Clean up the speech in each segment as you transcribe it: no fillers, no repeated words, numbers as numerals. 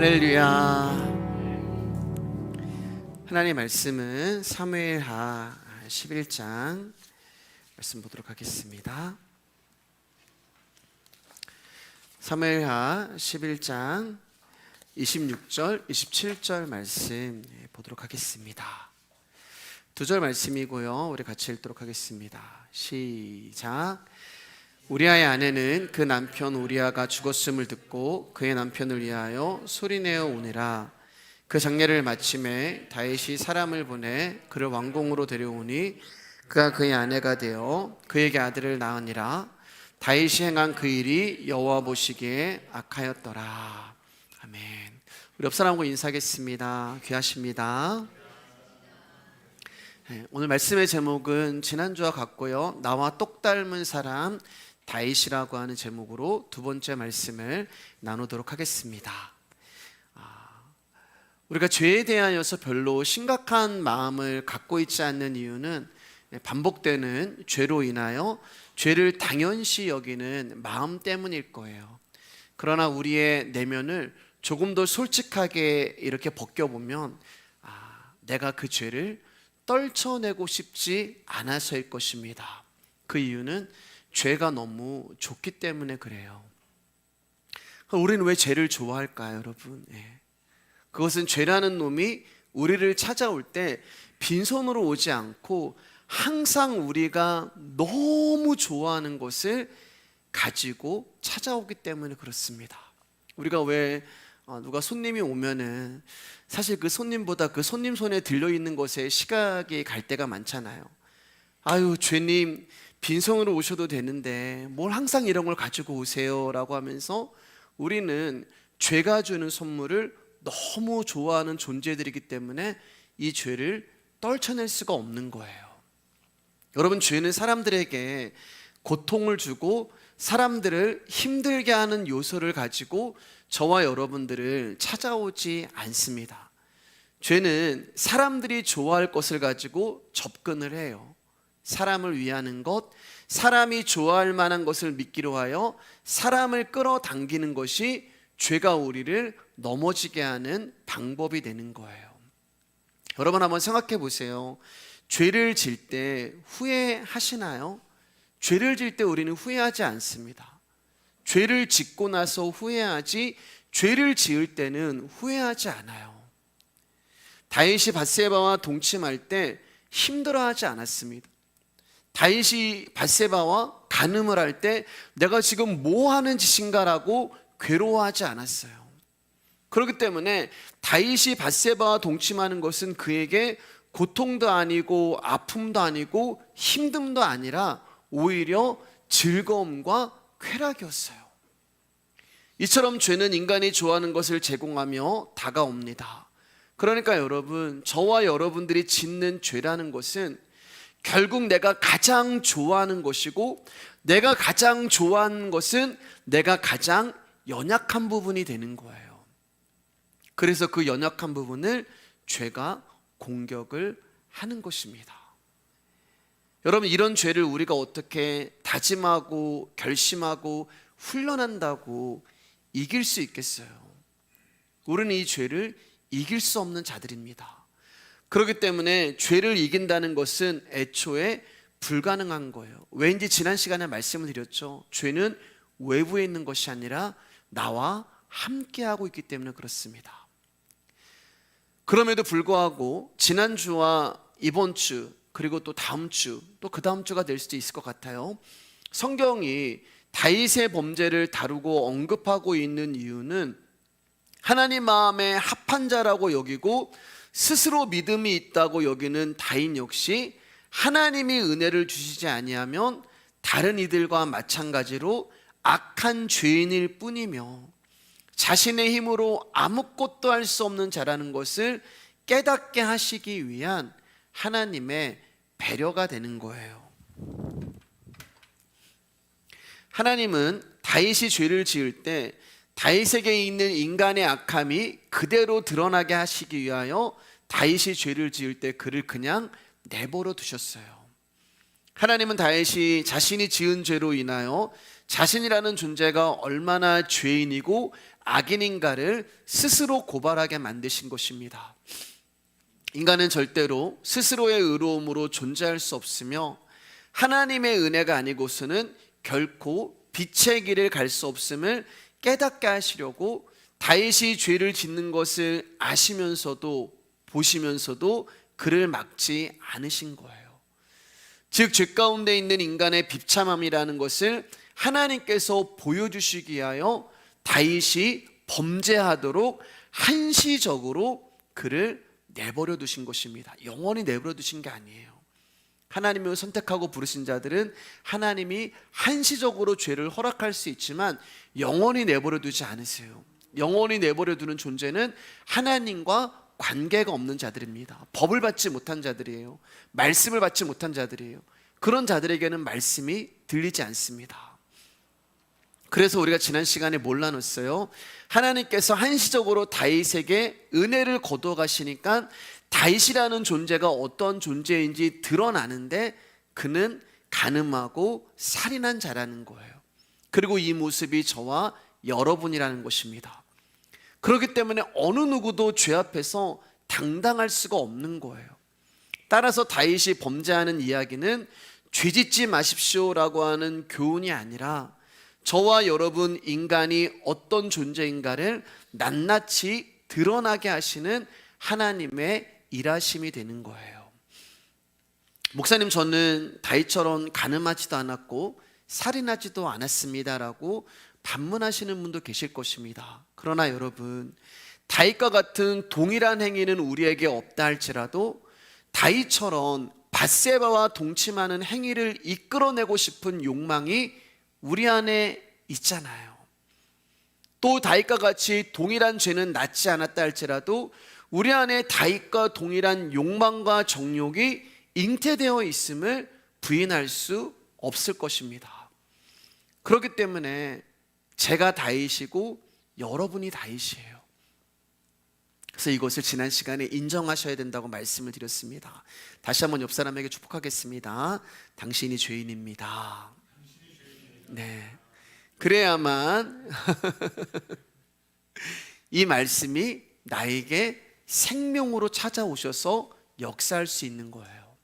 할렐루야. 하나님의 말씀은 사무엘하 11장 말씀 보도록 하겠습니다. 사무엘하 11장 26절, 27절 말씀 보도록 하겠습니다. 두 절 말씀이고요. 우리 같이 읽도록 하겠습니다. 시작. 우리아의 아내는 그 남편 우리아가 죽었음을 듣고 그의 남편을 위하여 소리내어 우니라. 그 장례를 마침에 다윗이 사람을 보내 그를 왕궁으로 데려오니 그가 그의 아내가 되어 그에게 아들을 낳으니라. 다윗이 행한 그 일이 여호와 보시기에 악하였더라. 아멘. 우리 옆 사람과 인사하겠습니다. 귀하십니다. 오늘 말씀의 제목은 지난주와 같고요. 나와 똑 닮은 사람 다윗이라고 하는 제목으로 두 번째 말씀을 나누도록 하겠습니다. 우리가 죄에 대하여서 별로 심각한 마음을 갖고 있지 않는 이유는 반복되는 죄로 인하여 죄를 당연시 여기는 마음 때문일 거예요. 그러나 우리의 내면을 조금 더 솔직하게 이렇게 벗겨보면 내가 그 죄를 떨쳐내고 싶지 않아서일 것입니다. 그 이유는 죄가 너무 좋기 때문에 그래요. 우리는 왜 죄를 좋아할까요, 여러분? 그것은 죄라는 놈이 우리를 찾아올 때 빈손으로 오지 않고 항상 우리가 너무 좋아하는 것을 가지고 찾아오기 때문에 그렇습니다. 우리가 왜 누가 손님이 오면은 사실 그 손님보다 그 손님 손에 들려있는 것에 시각이 갈 때가 많잖아요. 아유, 죄님 빈손으로 오셔도 되는데 뭘 항상 이런 걸 가지고 오세요 라고 하면서 우리는 죄가 주는 선물을 너무 좋아하는 존재들이기 때문에 이 죄를 떨쳐낼 수가 없는 거예요. 여러분, 죄는 사람들에게 고통을 주고 사람들을 힘들게 하는 요소를 가지고 저와 여러분들을 찾아오지 않습니다. 죄는 사람들이 좋아할 것을 가지고 접근을 해요. 사람을 위하는 것, 사람이 좋아할 만한 것을 믿기로 하여 사람을 끌어당기는 것이 죄가 우리를 넘어지게 하는 방법이 되는 거예요. 여러분 한번 생각해 보세요. 죄를 질 때 후회하시나요? 죄를 질 때 우리는 후회하지 않습니다. 죄를 짓고 나서 후회하지 죄를 지을 때는 후회하지 않아요. 다윗이 밧세바와 동침할 때 힘들어하지 않았습니다. 다윗이 밧세바와 간음을 할 때 내가 지금 뭐 하는 짓인가라고 괴로워하지 않았어요. 그렇기 때문에 다윗이 밧세바와 동침하는 것은 그에게 고통도 아니고 아픔도 아니고 힘듦도 아니라 오히려 즐거움과 쾌락이었어요. 이처럼 죄는 인간이 좋아하는 것을 제공하며 다가옵니다. 그러니까 여러분, 저와 여러분들이 짓는 죄라는 것은 결국 내가 가장 좋아하는 것이고 내가 가장 좋아하는 것은 내가 가장 연약한 부분이 되는 거예요. 그래서 그 연약한 부분을 죄가 공격을 하는 것입니다. 여러분, 이런 죄를 우리가 어떻게 다짐하고 결심하고 훈련한다고 이길 수 있겠어요? 우리는 이 죄를 이길 수 없는 자들입니다. 그렇기 때문에 죄를 이긴다는 것은 애초에 불가능한 거예요. 왠지 지난 시간에 말씀을 드렸죠. 죄는 외부에 있는 것이 아니라 나와 함께하고 있기 때문에 그렇습니다. 그럼에도 불구하고 지난주와 이번 주 그리고 또 다음 주 또 그 다음 주가 될 수도 있을 것 같아요. 성경이 다윗의 범죄를 다루고 언급하고 있는 이유는 하나님 마음에 합한 자라고 여기고 스스로 믿음이 있다고 여기는 다윗 역시 하나님이 은혜를 주시지 아니하면 다른 이들과 마찬가지로 악한 죄인일 뿐이며 자신의 힘으로 아무것도 할 수 없는 자라는 것을 깨닫게 하시기 위한 하나님의 배려가 되는 거예요. 하나님은 다윗이 죄를 지을 때 다윗에게 있는 인간의 악함이 그대로 드러나게 하시기 위하여 다윗이 죄를 지을 때 그를 그냥 내버려 두셨어요. 하나님은 다윗이 자신이 지은 죄로 인하여 자신이라는 존재가 얼마나 죄인이고 악인인가를 스스로 고발하게 만드신 것입니다. 인간은 절대로 스스로의 의로움으로 존재할 수 없으며 하나님의 은혜가 아니고서는 결코 빛의 길을 갈 수 없음을 깨닫게 하시려고 다윗이 죄를 짓는 것을 아시면서도 보시면서도 그를 막지 않으신 거예요. 즉, 죄 가운데 있는 인간의 비참함이라는 것을 하나님께서 보여주시기 위하여 다윗이 범죄하도록 한시적으로 그를 내버려 두신 것입니다. 영원히 내버려 두신 게 아니에요. 하나님을 선택하고 부르신 자들은 하나님이 한시적으로 죄를 허락할 수 있지만 영원히 내버려 두지 않으세요. 영원히 내버려 두는 존재는 하나님과 관계가 없는 자들입니다. 법을 받지 못한 자들이에요. 말씀을 받지 못한 자들이에요. 그런 자들에게는 말씀이 들리지 않습니다. 그래서 우리가 지난 시간에 뭘 나눴어요? 하나님께서 한시적으로 다윗에게 은혜를 거두어 가시니까 다윗이라는 존재가 어떤 존재인지 드러나는데 그는 간음하고 살인한 자라는 거예요. 그리고 이 모습이 저와 여러분이라는 것입니다. 그렇기 때문에 어느 누구도 죄 앞에서 당당할 수가 없는 거예요. 따라서 다윗이 범죄하는 이야기는 죄짓지 마십시오라고 하는 교훈이 아니라 저와 여러분 인간이 어떤 존재인가를 낱낱이 드러나게 하시는 하나님의 일하심이 되는 거예요. 목사님, 저는 다윗처럼 간음하지도 않았고 살인하지도 않았습니다라고 반문하시는 분도 계실 것입니다. 그러나 여러분, 다윗과 같은 동일한 행위는 우리에게 없다 할지라도 다윗처럼 밧세바와 동침하는 행위를 이끌어내고 싶은 욕망이 우리 안에 있잖아요. 또 다윗과 같이 동일한 죄는 낳지 않았다 할지라도 우리 안에 다윗과 동일한 욕망과 정욕이 잉태되어 있음을 부인할 수 없을 것입니다. 그렇기 때문에 제가 다윗이고 여러분이 다윗이에요. 그래서 이것을 지난 시간에 인정하셔야 된다고 말씀을 드렸습니다. 다시 한번 옆 사람에게 축복하겠습니다. 당신이 죄인입니다. 네, 그래야만 이 말씀이 나에게 생명으로 찾아오셔서 역사할 수 있는 거예요.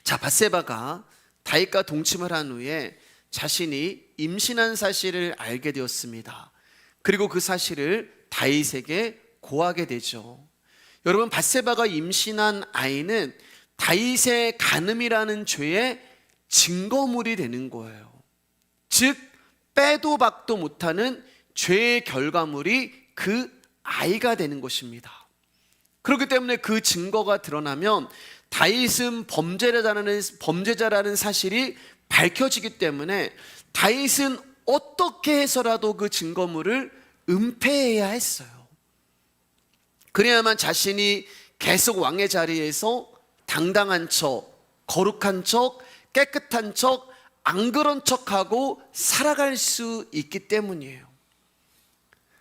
자, 밧세바가 다윗과 동침을 한 후에 자신이 임신한 사실을 알게 되었습니다. 그리고 그 사실을 다윗에게 고하게 되죠. 여러분, 밧세바가 임신한 아이는 다윗의 간음이라는 죄의 증거물이 되는 거예요. 즉, 빼도 박도 못하는 죄의 결과물이 그 아이가 되는 것입니다. 그렇기 때문에 그 증거가 드러나면 다윗은 범죄자라는 사실이 밝혀지기 때문에 다윗은 어떻게 해서라도 그 증거물을 은폐해야 했어요. 그래야만 자신이 계속 왕의 자리에서 당당한 척, 거룩한 척, 깨끗한 척, 안 그런 척하고 살아갈 수 있기 때문이에요.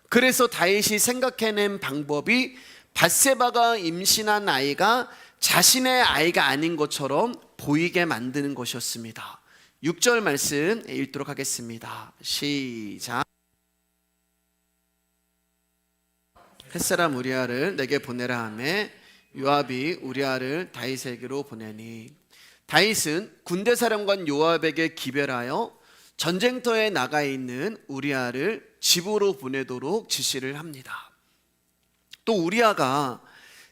그래서 다윗이 생각해낸 방법이 밧세바가 임신한 아이가 자신의 아이가 아닌 것처럼 보이게 만드는 것이었습니다. 6절 말씀 읽도록 하겠습니다. 시작. 햇사람 우리아를 내게 보내라 하매 요압이 우리아를 다윗에게로 보내니 다윗은 군대 사령관 요압에게 기별하여 전쟁터에 나가 있는 우리아를 집으로 보내도록 지시를 합니다. 또 우리아가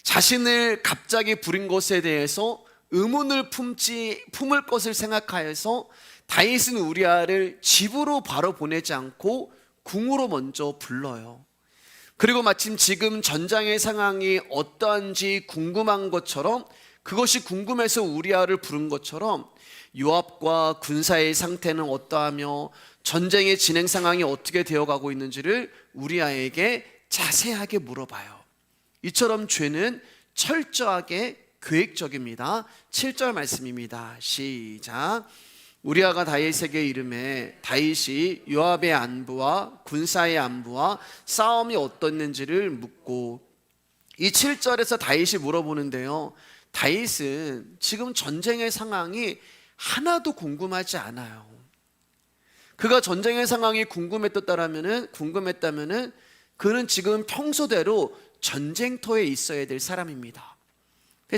자신을 갑자기 부린 것에 대해서 의문을 품을 것을 생각하여서 다윗은 우리아를 집으로 바로 보내지 않고 궁으로 먼저 불러요. 그리고 마침 지금 전장의 상황이 어떠한지 궁금한 것처럼, 그것이 궁금해서 우리아를 부른 것처럼 요압과 군사의 상태는 어떠하며 전쟁의 진행 상황이 어떻게 되어가고 있는지를 우리아에게 자세하게 물어봐요. 이처럼 죄는 철저하게 계획적입니다. 7절 말씀입니다. 시작. 우리아가 다윗에게 이르매 다윗이 요압의 안부와 군사의 안부와 싸움이 어떻는지를 묻고, 이 7절에서 다윗이 물어보는데요, 다윗은 지금 전쟁의 상황이 하나도 궁금하지 않아요. 그가 전쟁의 상황이 궁금했다면은 그는 지금 평소대로 전쟁터에 있어야 될 사람입니다.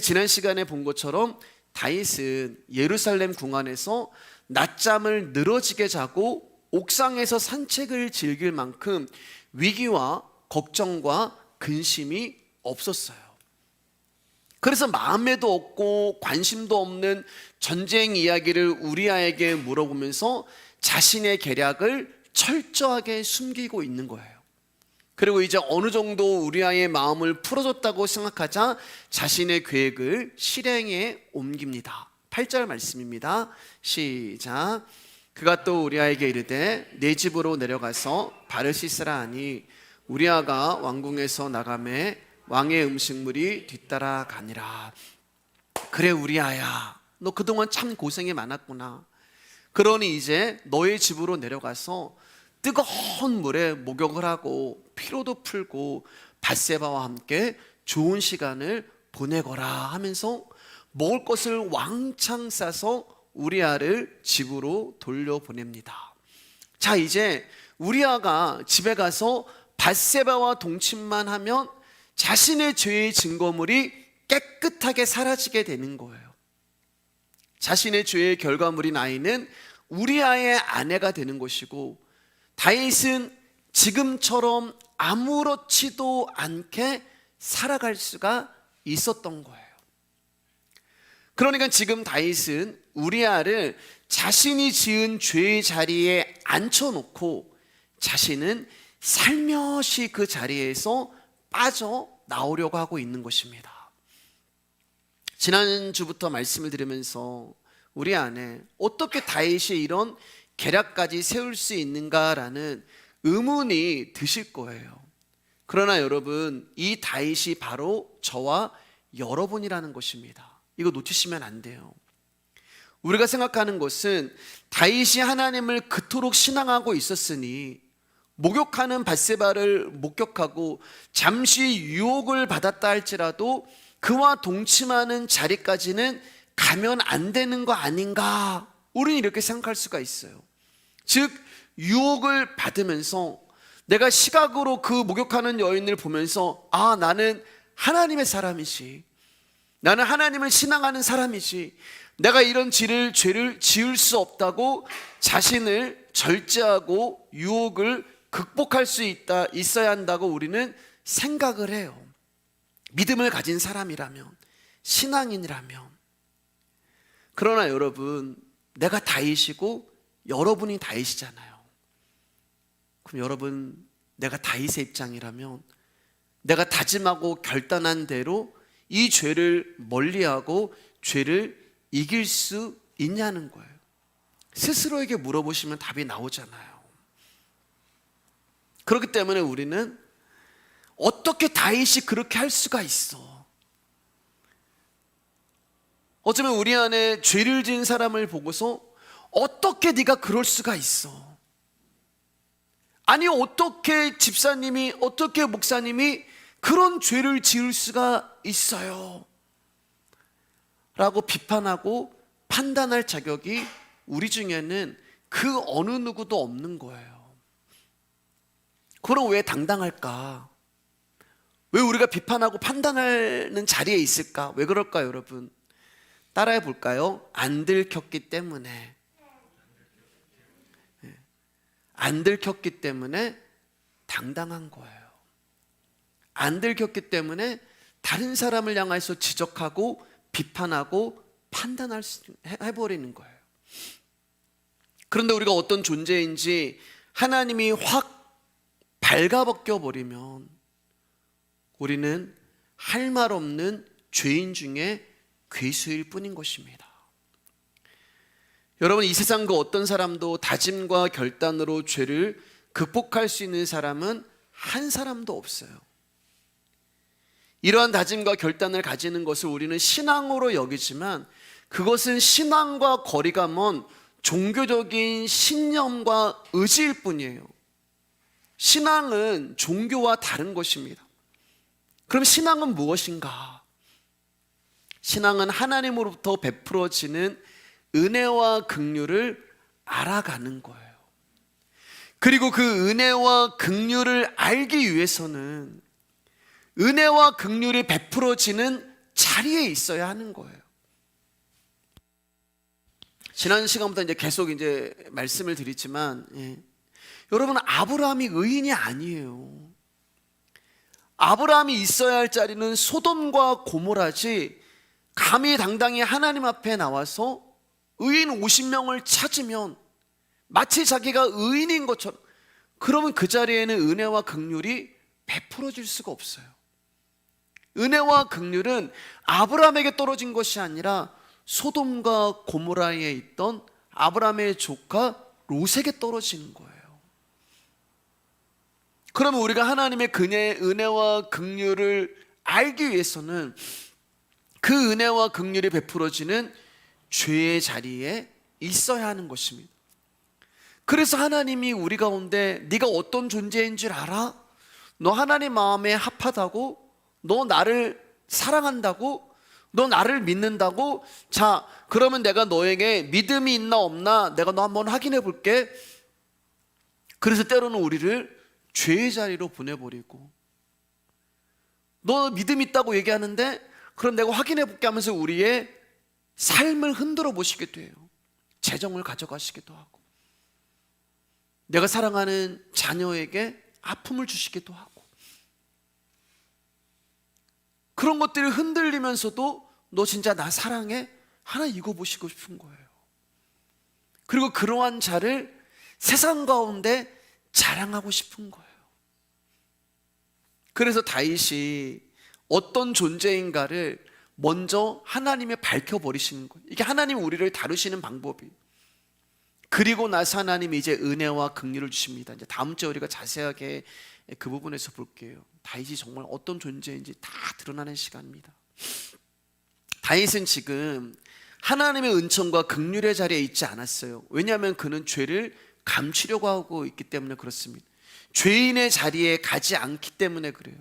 지난 시간에 본 것처럼 다윗은 예루살렘 궁안에서 낮잠을 늘어지게 자고 옥상에서 산책을 즐길 만큼 위기와 걱정과 근심이 없었어요. 그래서 마음에도 없고 관심도 없는 전쟁 이야기를 우리아에게 물어보면서 자신의 계략을 철저하게 숨기고 있는 거예요. 그리고 이제 어느 정도 우리아의 마음을 풀어줬다고 생각하자 자신의 계획을 실행에 옮깁니다. 8절 말씀입니다. 시작. 그가 또 우리아에게 이르되 내 집으로 내려가서 발을 씻으라 하니 우리아가 왕궁에서 나가매 왕의 음식물이 뒤따라 가니라. 그래 우리아야, 너 그동안 참 고생이 많았구나. 그러니 이제 너의 집으로 내려가서 뜨거운 물에 목욕을 하고 피로도 풀고 밧세바와 함께 좋은 시간을 보내거라 하면서 먹을 것을 왕창 싸서 우리아를 집으로 돌려보냅니다. 자, 이제 우리아가 집에 가서 밧세바와 동침만 하면 자신의 죄의 증거물이 깨끗하게 사라지게 되는 거예요. 자신의 죄의 결과물인 아이는 우리아의 아내가 되는 것이고, 다윗은 지금처럼 아무렇지도 않게 살아갈 수가 있었던 거예요. 그러니까 지금 다윗은 우리아를 자신이 지은 죄의 자리에 앉혀놓고 자신은 살며시 그 자리에서 빠져나오려고 하고 있는 것입니다. 지난주부터 말씀을 들으면서 우리 안에 어떻게 다윗이 이런 계략까지 세울 수 있는가라는 의문이 드실 거예요. 그러나 여러분, 이 다윗이 바로 저와 여러분이라는 것입니다. 이거 놓치시면 안 돼요. 우리가 생각하는 것은 다윗이 하나님을 그토록 신앙하고 있었으니 목욕하는 밧세바를 목격하고 잠시 유혹을 받았다 할지라도 그와 동침하는 자리까지는 가면 안 되는 거 아닌가? 우리는 이렇게 생각할 수가 있어요. 즉, 유혹을 받으면서 내가 시각으로 그 목욕하는 여인을 보면서 아, 나는 하나님의 사람이지, 나는 하나님을 신앙하는 사람이지, 내가 이런 죄를 지을 수 없다고 자신을 절제하고 유혹을 극복할 수 있어야 한다고 우리는 생각을 해요. 믿음을 가진 사람이라면, 신앙인이라면. 그러나 여러분, 내가 다윗이고 여러분이 다윗이잖아요. 그럼 여러분, 내가 다윗의 입장이라면 내가 다짐하고 결단한 대로 이 죄를 멀리하고 죄를 이길 수 있냐는 거예요. 스스로에게 물어보시면 답이 나오잖아요. 그렇기 때문에 우리는 어떻게 다윗이 그렇게 할 수가 있어? 어쩌면 우리 안에 죄를 지은 사람을 보고서 어떻게 네가 그럴 수가 있어? 아니, 어떻게 집사님이, 어떻게 목사님이 그런 죄를 지을 수가 있어요? 라고 비판하고 판단할 자격이 우리 중에는 그 어느 누구도 없는 거예요. 그럼 왜 당당할까? 왜 우리가 비판하고 판단하는 자리에 있을까? 왜 그럴까요, 여러분? 따라해 볼까요? 안 들켰기 때문에. 안 들켰기 때문에 당당한 거예요. 안 들켰기 때문에 다른 사람을 향해서 지적하고 비판하고 해버리는 거예요. 그런데 우리가 어떤 존재인지 하나님이 확 발가벗겨 버리면 우리는 할 말 없는 죄인 중에 괴수일 뿐인 것입니다. 여러분, 이 세상 그 어떤 사람도 다짐과 결단으로 죄를 극복할 수 있는 사람은 한 사람도 없어요. 이러한 다짐과 결단을 가지는 것을 우리는 신앙으로 여기지만 그것은 신앙과 거리가 먼 종교적인 신념과 의지일 뿐이에요. 신앙은 종교와 다른 것입니다. 그럼 신앙은 무엇인가? 신앙은 하나님으로부터 베풀어지는 은혜와 긍휼을 알아가는 거예요. 그리고 그 은혜와 긍휼을 알기 위해서는 은혜와 긍휼이 베풀어지는 자리에 있어야 하는 거예요. 지난 시간부터 이제 계속 이제 말씀을 드리지만, 여러분, 아브라함이 의인이 아니에요. 아브라함이 있어야 할 자리는 소돔과 고모라지, 감히 당당히 하나님 앞에 나와서 의인 50명을 찾으면 마치 자기가 의인인 것처럼, 그러면 그 자리에는 은혜와 긍휼이 베풀어질 수가 없어요. 은혜와 긍휼은 아브라함에게 떨어진 것이 아니라 소돔과 고모라에 있던 아브라함의 조카 롯에게 떨어지는 거예요. 그러면 우리가 하나님의 그녀의 은혜와 긍휼을 알기 위해서는 그 은혜와 긍휼이 베풀어지는 죄의 자리에 있어야 하는 것입니다. 그래서 하나님이 우리 가운데 네가 어떤 존재인 줄 알아? 너 하나님 마음에 합하다고? 너 나를 사랑한다고? 너 나를 믿는다고? 자, 그러면 내가 너에게 믿음이 있나 없나 내가 너 한번 확인해 볼게. 그래서 때로는 우리를 죄의 자리로 보내버리고, 너 믿음 있다고 얘기하는데 그럼 내가 확인해 볼게 하면서 우리의 삶을 흔들어 보시게 돼요. 재정을 가져가시기도 하고, 내가 사랑하는 자녀에게 아픔을 주시기도 하고, 그런 것들이 흔들리면서도 너 진짜 나 사랑해? 하나 읽어보시고 싶은 거예요. 그리고 그러한 자를 세상 가운데 자랑하고 싶은 거예요. 그래서 다윗이 어떤 존재인가를 먼저 하나님에 밝혀버리시는 거예요. 이게 하나님이 우리를 다루시는 방법이에요. 그리고 나서 하나님이 이제 은혜와 긍휼을 주십니다. 이제 다음 주에 우리가 자세하게 그 부분에서 볼게요. 다윗이 정말 어떤 존재인지 다 드러나는 시간입니다. 다윗은 지금 하나님의 은총과 긍휼의 자리에 있지 않았어요. 왜냐하면 그는 죄를 감추려고 하고 있기 때문에 그렇습니다. 죄인의 자리에 가지 않기 때문에 그래요.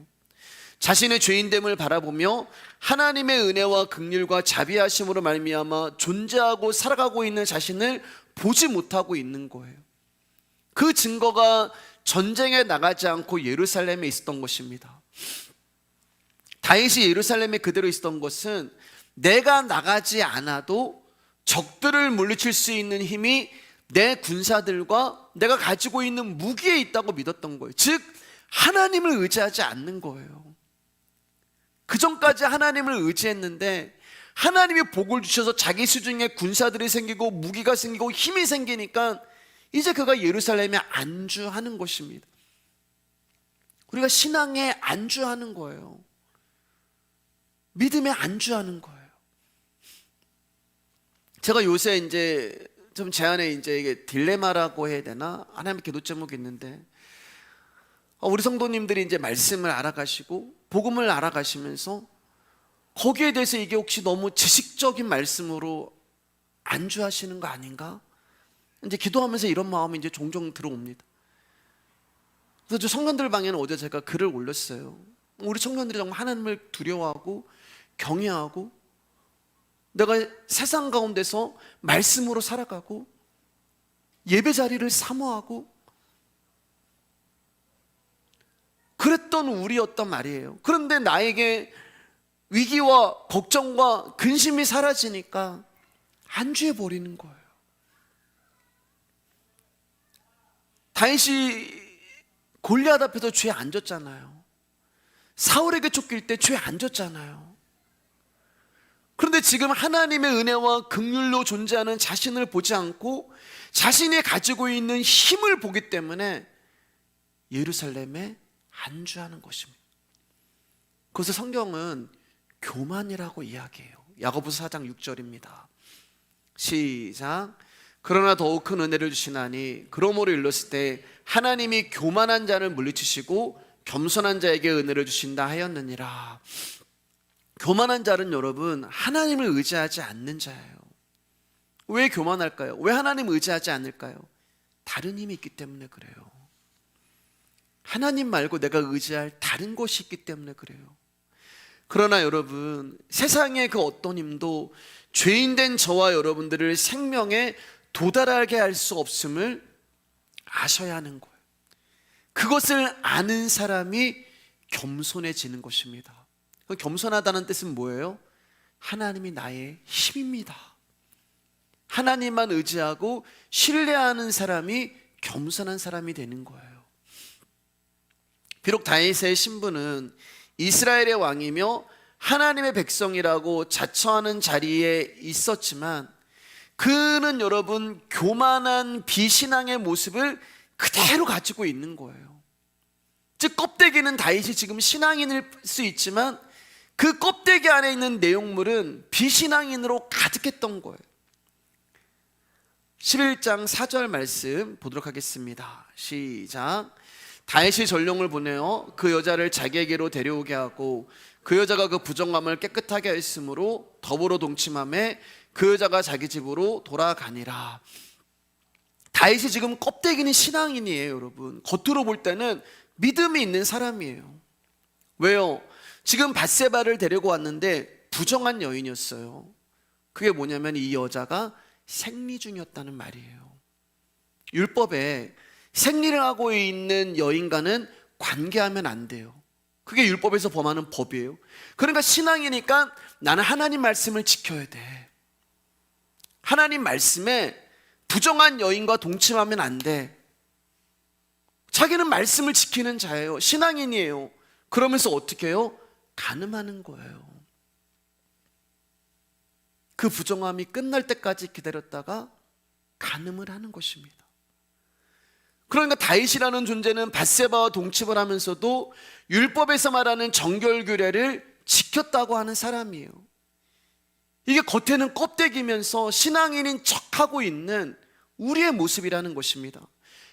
자신의 죄인됨을 바라보며 하나님의 은혜와 긍휼과 자비하심으로 말미암아 존재하고 살아가고 있는 자신을 보지 못하고 있는 거예요. 그 증거가 전쟁에 나가지 않고 예루살렘에 있었던 것입니다. 다윗이 예루살렘에 그대로 있었던 것은 내가 나가지 않아도 적들을 물리칠 수 있는 힘이 내 군사들과 내가 가지고 있는 무기에 있다고 믿었던 거예요. 즉 하나님을 의지하지 않는 거예요. 그 전까지 하나님을 의지했는데 하나님이 복을 주셔서 자기 수중에 군사들이 생기고 무기가 생기고 힘이 생기니까 이제 그가 예루살렘에 안주하는 것입니다. 우리가 신앙에 안주하는 거예요. 믿음에 안주하는 거예요. 제가 요새 이제 좀 제 안에 이제 이게 딜레마라고 해야 되나? 하나님의 기도 제목이 있는데, 우리 성도님들이 이제 말씀을 알아가시고 복음을 알아가시면서 거기에 대해서 이게 혹시 너무 지식적인 말씀으로 안주하시는 거 아닌가? 이제 기도하면서 이런 마음이 이제 종종 들어옵니다. 그래서 저 청년들 방에는 어제 제가 글을 올렸어요. 우리 청년들이 정말 하나님을 두려워하고 경외하고 내가 세상 가운데서 말씀으로 살아가고 예배 자리를 사모하고 그랬던 우리였단 말이에요. 그런데 나에게 위기와 걱정과 근심이 사라지니까 안주해 버리는 거예요. 다윗이 골리앗 앞에서 죄 안 졌잖아요. 사울에게 쫓길 때 죄 안 졌잖아요. 그런데 지금 하나님의 은혜와 긍휼로 존재하는 자신을 보지 않고 자신이 가지고 있는 힘을 보기 때문에 예루살렘에 안주하는 것입니다. 그래서 성경은 교만이라고 이야기해요. 야고보서 4장 6절입니다. 시작. 그러나 더욱 큰 은혜를 주시나니 그러므로 일렀을 때 하나님이 교만한 자를 물리치시고 겸손한 자에게 은혜를 주신다 하였느니라. 교만한 자는 여러분 하나님을 의지하지 않는 자예요. 왜 교만할까요? 왜 하나님을 의지하지 않을까요? 다른 힘이 있기 때문에 그래요. 하나님 말고 내가 의지할 다른 것이 있기 때문에 그래요. 그러나 여러분, 세상의 그 어떤 힘도 죄인된 저와 여러분들을 생명에 도달하게 할 수 없음을 아셔야 하는 거예요. 그것을 아는 사람이 겸손해지는 것입니다. 겸손하다는 뜻은 뭐예요? 하나님이 나의 힘입니다. 하나님만 의지하고 신뢰하는 사람이 겸손한 사람이 되는 거예요. 비록 다윗의 신분은 이스라엘의 왕이며 하나님의 백성이라고 자처하는 자리에 있었지만 그는 여러분 교만한 비신앙의 모습을 그대로 가지고 있는 거예요. 즉 껍데기는 다윗이 지금 신앙인일 수 있지만 그 껍데기 안에 있는 내용물은 비신앙인으로 가득했던 거예요. 11장 4절 말씀 보도록 하겠습니다. 시작. 다윗이 전령을 보내어 그 여자를 자기에게로 데려오게 하고 그 여자가 그 부정함을 깨끗하게 했으므로 더불어 동침함에 그 여자가 자기 집으로 돌아가니라. 다윗이 지금 껍데기는 신앙인이에요. 여러분, 겉으로 볼 때는 믿음이 있는 사람이에요. 왜요? 지금 밧세바를 데리고 왔는데 부정한 여인이었어요. 그게 뭐냐면 이 여자가 생리 중이었다는 말이에요. 율법에 생리를 하고 있는 여인과는 관계하면 안 돼요. 그게 율법에서 범하는 법이에요. 그러니까 신앙이니까 나는 하나님 말씀을 지켜야 돼. 하나님 말씀에 부정한 여인과 동침하면 안 돼. 자기는 말씀을 지키는 자예요. 신앙인이에요. 그러면서 어떻게 해요? 간음하는 거예요. 그 부정함이 끝날 때까지 기다렸다가 간음을 하는 것입니다. 그러니까 다윗이라는 존재는 밧세바와 동침을 하면서도 율법에서 말하는 정결규례를 지켰다고 하는 사람이에요. 이게 겉에는 껍데기면서 신앙인인 척하고 있는 우리의 모습이라는 것입니다.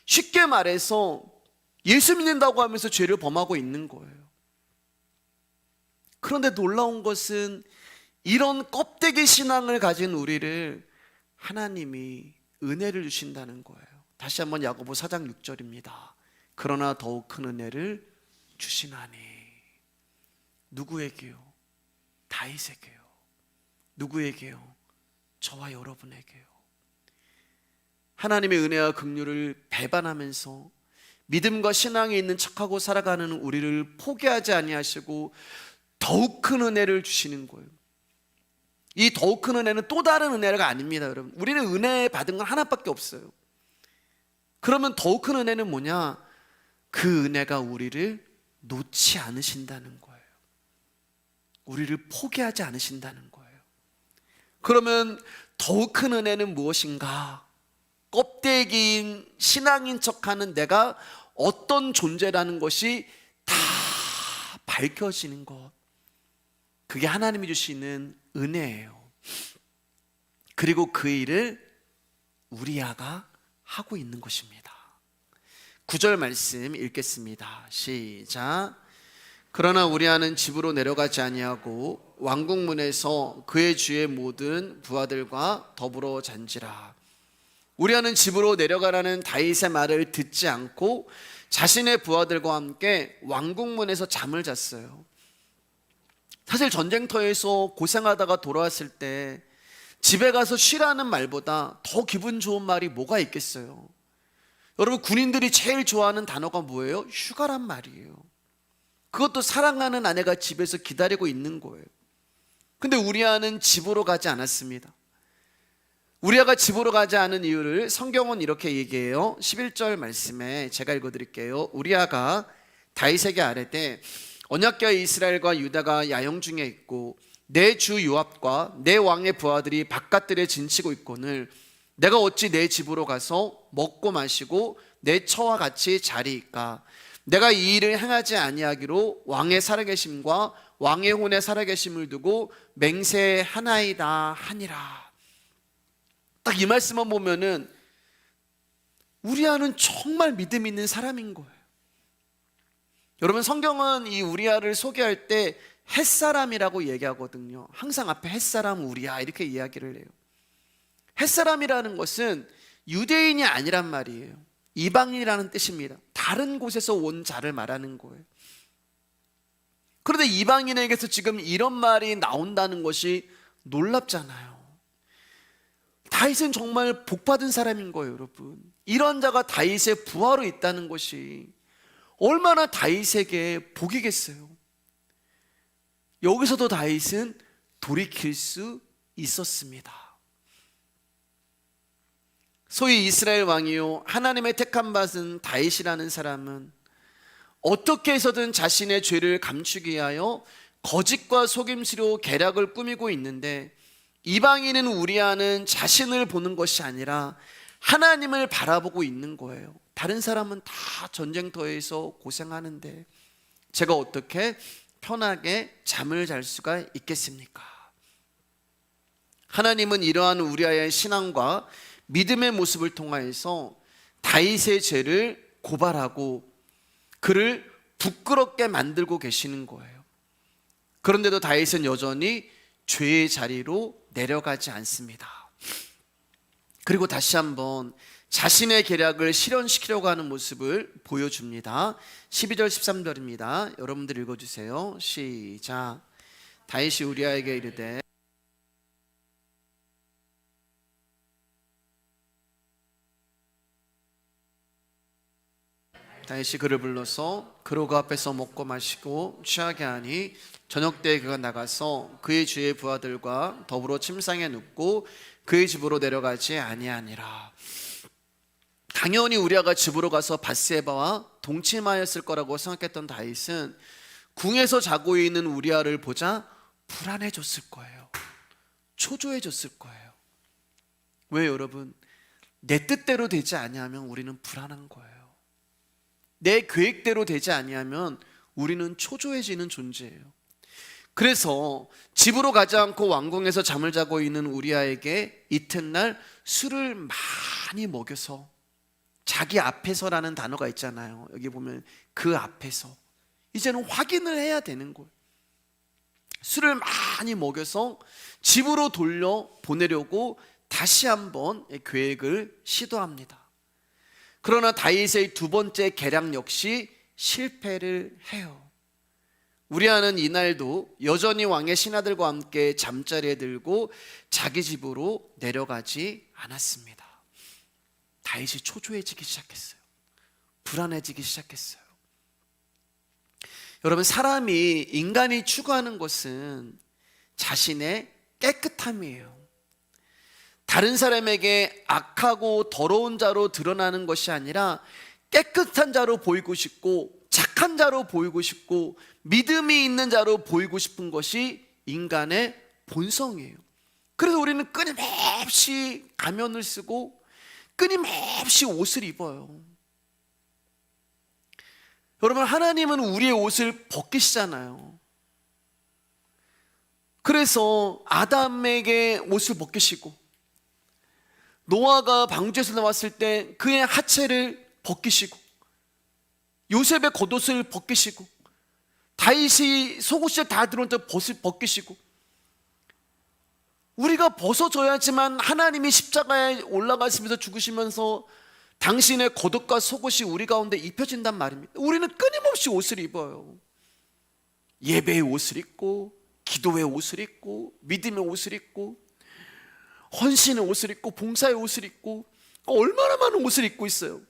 쉽게 말해서 예수 믿는다고 하면서 죄를 범하고 있는 거예요. 그런데 놀라운 것은 이런 껍데기 신앙을 가진 우리를 하나님이 은혜를 주신다는 거예요. 다시 한번 야고보 4장 6절입니다. 그러나 더욱 큰 은혜를 주시나니. 누구에게요? 다윗에게요. 누구에게요? 저와 여러분에게요. 하나님의 은혜와 긍휼을 배반하면서 믿음과 신앙에 있는 척하고 살아가는 우리를 포기하지 아니하시고 더욱 큰 은혜를 주시는 거예요. 이 더욱 큰 은혜는 또 다른 은혜가 아닙니다. 여러분, 우리는 은혜 받은 건 하나밖에 없어요. 그러면 더욱 큰 은혜는 뭐냐? 그 은혜가 우리를 놓지 않으신다는 거예요. 우리를 포기하지 않으신다는 거예요. 그러면 더욱 큰 은혜는 무엇인가? 껍데기인 신앙인 척하는 내가 어떤 존재라는 것이 다 밝혀지는 것. 그게 하나님이 주시는 은혜예요. 그리고 그 일을 우리아가 하고 있는 것입니다. 9절 말씀 읽겠습니다. 시작. 그러나 우리아는 집으로 내려가지 아니하고 왕궁문에서 그의 주의 모든 부하들과 더불어 잔지라. 우리아는 집으로 내려가라는 다윗의 말을 듣지 않고 자신의 부하들과 함께 왕궁문에서 잠을 잤어요. 사실 전쟁터에서 고생하다가 돌아왔을 때 집에 가서 쉬라는 말보다 더 기분 좋은 말이 뭐가 있겠어요? 여러분, 군인들이 제일 좋아하는 단어가 뭐예요? 휴가란 말이에요. 그것도 사랑하는 아내가 집에서 기다리고 있는 거예요. 근데 우리아는 집으로 가지 않았습니다. 우리아가 집으로 가지 않은 이유를 성경은 이렇게 얘기해요. 11절 말씀에 제가 읽어드릴게요. 우리아가 다윗에게 아뢰되 언약궤 이스라엘과 유다가 야영 중에 있고 내 주 요압과 내 왕의 부하들이 바깥들에 진치고 있거늘 내가 어찌 내 집으로 가서 먹고 마시고 내 처와 같이 자리이까? 내가 이 일을 행하지 아니하기로 왕의 살아계심과 왕의 혼의 살아계심을 두고 맹세하나이다 하니라. 딱 이 말씀만 보면은 우리아는 정말 믿음 있는 사람인 거예요. 여러분, 성경은 이 우리아를 소개할 때 햇사람이라고 얘기하거든요. 항상 앞에 햇사람 우리아 이렇게 이야기를 해요. 햇사람이라는 것은 유대인이 아니란 말이에요. 이방인이라는 뜻입니다. 다른 곳에서 온 자를 말하는 거예요. 그런데 이방인에게서 지금 이런 말이 나온다는 것이 놀랍잖아요. 다윗은 정말 복받은 사람인 거예요, 여러분. 이런 자가 다윗의 부하로 있다는 것이 얼마나 다윗에게 복이겠어요. 여기서도 다윗은 돌이킬 수 있었습니다. 소위 이스라엘 왕이요 하나님의 택함 받은 다윗이라는 사람은 어떻게 해서든 자신의 죄를 감추기 위하여 거짓과 속임수로 계략을 꾸미고 있는데, 이방인은 우리아는 자신을 보는 것이 아니라 하나님을 바라보고 있는 거예요. 다른 사람은 다 전쟁터에서 고생하는데 제가 어떻게 편하게 잠을 잘 수가 있겠습니까? 하나님은 이러한 우리아의 신앙과 믿음의 모습을 통하여서 다윗의 죄를 고발하고 그를 부끄럽게 만들고 계시는 거예요. 그런데도 다윗은 여전히 죄의 자리로 내려가지 않습니다. 그리고 다시 한번 자신의 계략을 실현시키려고 하는 모습을 보여줍니다. 12절 13절입니다. 여러분들 읽어주세요. 시작. 다윗이 우리아에게 이르되 다윗이 그를 불러서 그로 그 앞에서 먹고 마시고 취하게 하니 저녁 때에 그가 나가서 그의 주의 부하들과 더불어 침상에 눕고 그의 집으로 내려가지 아니하니라. 당연히 우리아가 집으로 가서 밧세바와 동침하였을 거라고 생각했던 다윗은 궁에서 자고 있는 우리아를 보자 불안해졌을 거예요. 초조해졌을 거예요. 왜 여러분? 내 뜻대로 되지 아니하면 우리는 불안한 거예요. 내 계획대로 되지 아니하면 우리는 초조해지는 존재예요. 그래서 집으로 가지 않고 왕궁에서 잠을 자고 있는 우리아에게 이튿날 술을 많이 먹여서, 자기 앞에서라는 단어가 있잖아요. 여기 보면 그 앞에서 이제는 확인을 해야 되는 거예요. 술을 많이 먹여서 집으로 돌려 보내려고 다시 한번 계획을 시도합니다. 그러나 다윗의 두 번째 계략 역시 실패를 해요. 우리아는 이날도 여전히 왕의 신하들과 함께 잠자리에 들고 자기 집으로 내려가지 않았습니다. 다윗이 초조해지기 시작했어요. 불안해지기 시작했어요. 여러분, 인간이 추구하는 것은 자신의 깨끗함이에요. 다른 사람에게 악하고 더러운 자로 드러나는 것이 아니라 깨끗한 자로 보이고 싶고 착한 자로 보이고 싶고 믿음이 있는 자로 보이고 싶은 것이 인간의 본성이에요. 그래서 우리는 끊임없이 가면을 쓰고 끊임없이 옷을 입어요. 여러분, 하나님은 우리의 옷을 벗기시잖아요. 그래서 아담에게 옷을 벗기시고, 노아가 방주에서 나왔을 때 그의 하체를 벗기시고, 요셉의 겉옷을 벗기시고, 다윗이 속옷을 다 들어올 때 벗기시고, 우리가 벗어져야지만 하나님이 십자가에 올라가시면서 죽으시면서 당신의 겉옷과 속옷이 우리 가운데 입혀진단 말입니다. 우리는 끊임없이 옷을 입어요. 예배의 옷을 입고, 기도의 옷을 입고, 믿음의 옷을 입고, 헌신의 옷을 입고, 봉사의 옷을 입고, 얼마나 많은 옷을 입고 있어요.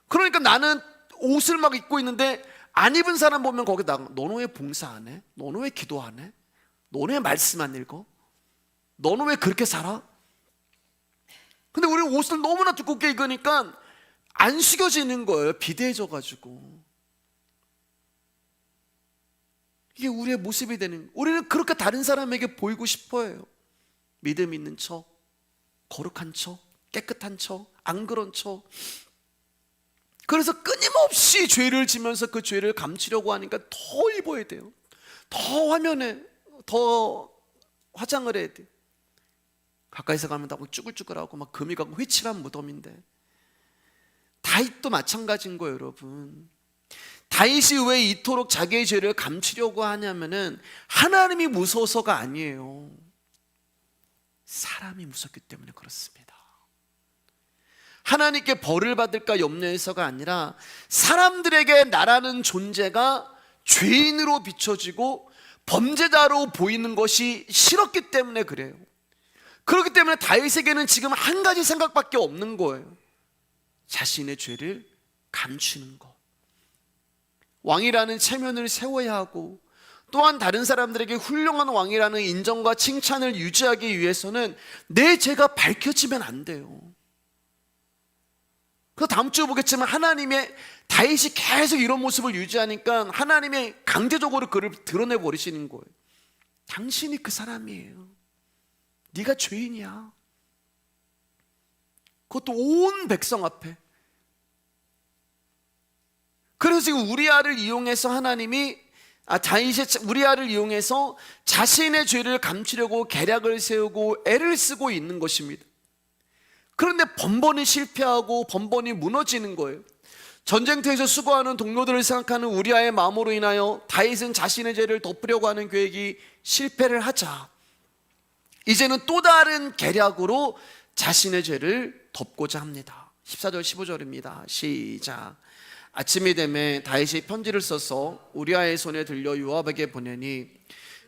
그러니까 나는 옷을 막 입고 있는데 안 입은 사람 보면 거기다 너는 왜 봉사 안 해? 너는 왜 기도 안 해? 너는 왜 말씀 안 읽어? 너는 왜 그렇게 살아? 근데 우리는 옷을 너무나 두껍게 입으니까 안 숙여지는 거예요. 비대해져가지고. 이게 우리의 모습이 되는 거예요. 우리는 그렇게 다른 사람에게 보이고 싶어요. 믿음 있는 척, 거룩한 척, 깨끗한 척, 안 그런 척. 그래서 끊임없이 죄를 지면서 그 죄를 감추려고 하니까 더 입어야 돼요. 더 화면에 더 화장을 해야 돼요. 가까이서 가면 다 쭈글쭈글하고 막 금이 가고 회칠한 무덤인데, 다윗도 마찬가지인 거예요, 여러분. 다윗이 왜 이토록 자기의 죄를 감추려고 하냐면은 하나님이 무서워서가 아니에요. 사람이 무섭기 때문에 그렇습니다. 하나님께 벌을 받을까 염려해서가 아니라 사람들에게 나라는 존재가 죄인으로 비춰지고 범죄자로 보이는 것이 싫었기 때문에 그래요. 그렇기 때문에 다윗에게는 지금 한 가지 생각밖에 없는 거예요. 자신의 죄를 감추는 것. 왕이라는 체면을 세워야 하고, 또한 다른 사람들에게 훌륭한 왕이라는 인정과 칭찬을 유지하기 위해서는 내 죄가 밝혀지면 안 돼요. 그 다음 주에 보겠지만 하나님의 다윗이 계속 이런 모습을 유지하니까 하나님이 강제적으로 그를 드러내 버리시는 거예요. 당신이 그 사람이에요. 네가 죄인이야. 그것도 온 백성 앞에. 그래서 지금 우리아를 이용해서 하나님이 다윗이 우리아를 이용해서 자신의 죄를 감추려고 계략을 세우고 애를 쓰고 있는 것입니다. 그런데 번번이 실패하고 번번이 무너지는 거예요. 전쟁터에서 수고하는 동료들을 생각하는 우리아의 마음으로 인하여 다윗은 자신의 죄를 덮으려고 하는 계획이 실패를 하자 이제는 또 다른 계략으로 자신의 죄를 덮고자 합니다. 14절 15절입니다 시작. 아침이 되매 다윗이 편지를 써서 우리아의 손에 들려 요압에게 보내니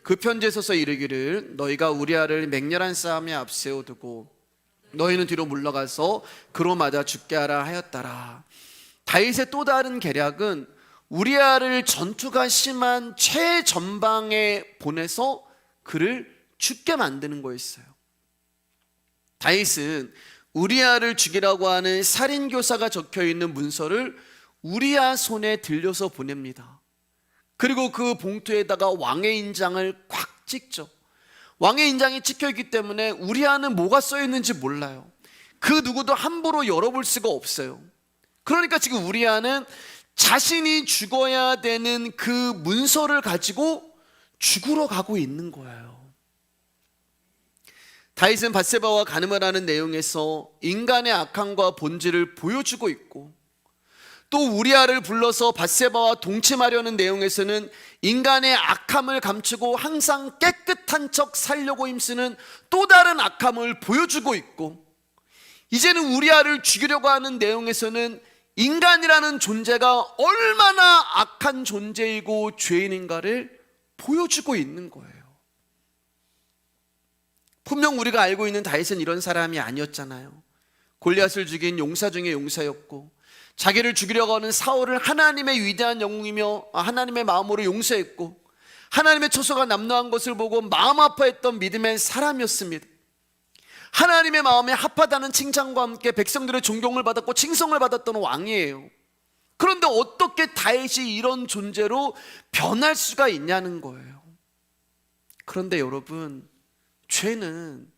그 편지에 써서 이르기를 너희가 우리아를 맹렬한 싸움에 앞세워 두고 너희는 뒤로 물러가서 그로 맞아 죽게 하라 하였더라. 다윗의 또 다른 계략은 우리아를 전투가 심한 최전방에 보내서 그를 죽게 만드는 거였어요. 다윗은 우리아를 죽이라고 하는 살인교사가 적혀있는 문서를 우리아 손에 들려서 보냅니다. 그리고 그 봉투에다가 왕의 인장을 꽉 찍죠. 왕의 인장이 찍혀있기 때문에 우리아는 뭐가 써있는지 몰라요. 그 누구도 함부로 열어볼 수가 없어요. 그러니까 지금 우리아는 자신이 죽어야 되는 그 문서를 가지고 죽으러 가고 있는 거예요. 다윗은 밧세바와 간음을 하는 내용에서 인간의 악함과 본질을 보여주고 있고, 또 우리아를 불러서 밧세바와 동침하려는 내용에서는 인간의 악함을 감추고 항상 깨끗한 척 살려고 힘쓰는 또 다른 악함을 보여주고 있고, 이제는 우리아를 죽이려고 하는 내용에서는 인간이라는 존재가 얼마나 악한 존재이고 죄인인가를 보여주고 있는 거예요. 분명 우리가 알고 있는 다윗은 이런 사람이 아니었잖아요. 골리앗을 죽인 용사 중에 용사였고, 자기를 죽이려고 하는 사울을 하나님의 위대한 영웅이며 하나님의 마음으로 용서했고, 하나님의 처소가 남루한 것을 보고 마음 아파했던 믿음의 사람이었습니다. 하나님의 마음에 합하다는 칭찬과 함께 백성들의 존경을 받았고 칭송을 받았던 왕이에요. 그런데 어떻게 다윗이 이런 존재로 변할 수가 있냐는 거예요. 그런데 여러분, 죄는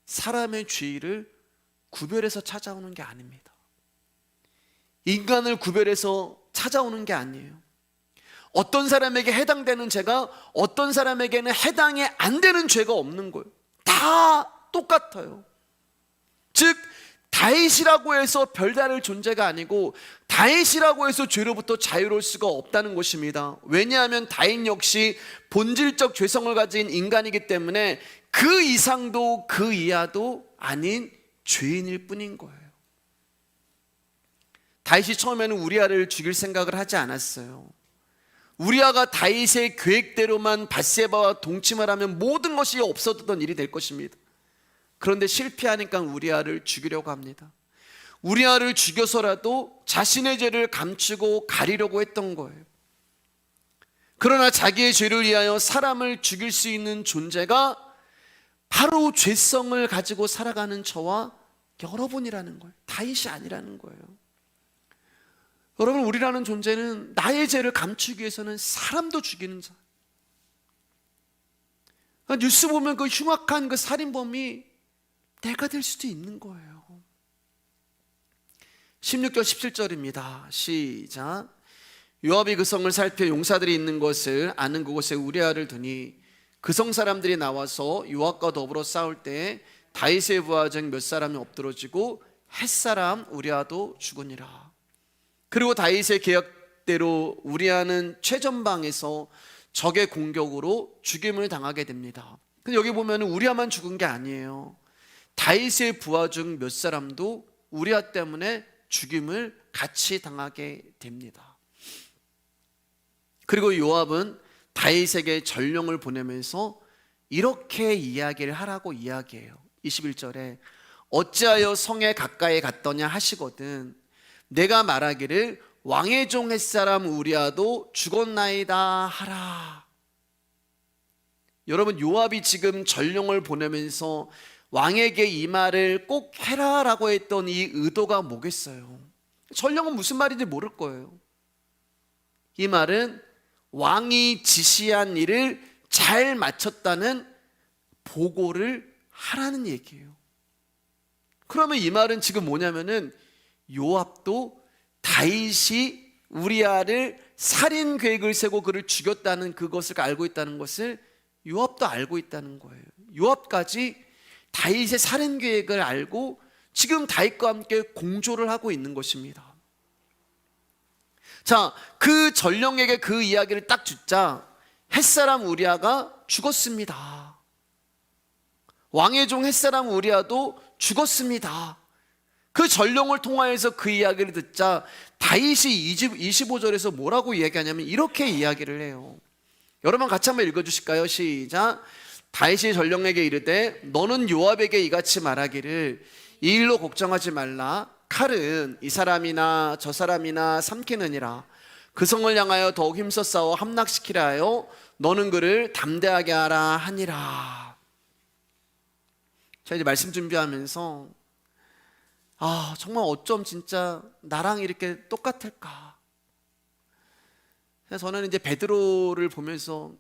사람의 죄를 구별해서 찾아오는 게 아닙니다. 인간을 구별해서 찾아오는 게 아니에요. 어떤 사람에게 해당되는 죄가 어떤 사람에게는 해당이 안 되는 죄가 없는 거예요. 다 똑같아요. 즉 다윗이라고 해서 별다를 존재가 아니고 다윗이라고 해서 죄로부터 자유로울 수가 없다는 것입니다. 왜냐하면 다윗 역시 본질적 죄성을 가진 인간이기 때문에 그 이상도 그 이하도 아닌 죄인일 뿐인 거예요. 다윗이 처음에는 우리아를 죽일 생각을 하지 않았어요. 우리아가 다윗의 계획대로만 밧세바와 동침을 하면 모든 것이 없어졌던 일이 될 것입니다. 그런데 실패하니까 우리아를 죽이려고 합니다. 우리아를 죽여서라도 자신의 죄를 감추고 가리려고 했던 거예요. 그러나 자기의 죄를 위하여 사람을 죽일 수 있는 존재가 바로 죄성을 가지고 살아가는 저와 여러분이라는 거예요. 다윗이 아니라는 거예요. 여러분, 우리라는 존재는 나의 죄를 감추기 위해서는 사람도 죽이는 자. 뉴스 보면 그 흉악한 그 살인범이 내가 될 수도 있는 거예요. 16절 17절입니다 시작. 요압이 그 성을 살펴 용사들이 있는 것을 아는 그곳에 우리아를 두니 그 성 사람들이 나와서 요압과 더불어 싸울 때 다윗의 부하 중 몇 사람이 엎드러지고 햇사람 우리아도 죽으니라. 그리고 다윗의 계획대로 우리아는 최전방에서 적의 공격으로 죽임을 당하게 됩니다. 근데 여기 보면 우리아만 죽은 게 아니에요. 다윗의 부하 중 몇 사람도 우리아 때문에 죽임을 같이 당하게 됩니다. 그리고 요압은 다윗에게 전령을 보내면서 이렇게 이야기를 하라고 이야기해요. 21절에 어찌하여 성에 가까이 갔더냐 하시거든 내가 말하기를 왕의 종 햇사람 우리아도 죽었나이다 하라. 여러분, 요압이 지금 전령을 보내면서 왕에게 이 말을 꼭 해라라고 했던 이 의도가 뭐겠어요? 전령은 무슨 말인지 모를 거예요. 이 말은 왕이 지시한 일을 잘 마쳤다는 보고를 하라는 얘기예요. 그러면 이 말은 지금 뭐냐면은 요압도 다윗이 우리아를 살인 계획을 세고 그를 죽였다는 그것을 알고 있다는 것을 요압도 알고 있다는 거예요. 요압까지 다윗의 살인 계획을 알고 지금 다윗과 함께 공조를 하고 있는 것입니다. 자, 그 전령에게 그 이야기를 딱 듣자 햇사람 우리아가 죽었습니다. 왕의 종 햇사람 우리아도 죽었습니다. 그 전령을 통하여서 그 이야기를 듣자 다윗이 25절에서 뭐라고 이야기하냐면 이렇게 이야기를 해요. 여러분 같이 한번 읽어주실까요? 시작. 다윗이 전령에게 이르되 너는 요압에게 이같이 말하기를 이 일로 걱정하지 말라. 칼은 이 사람이나 저 사람이나 삼키느니라. 그 성을 향하여 더욱 힘써 싸워 함락시키라 하여 너는 그를 담대하게 하라 하니라. 자, 이제 말씀 준비하면서 정말 어쩜 진짜 나랑 이렇게 똑같을까. 저는 이제 베드로를 보면서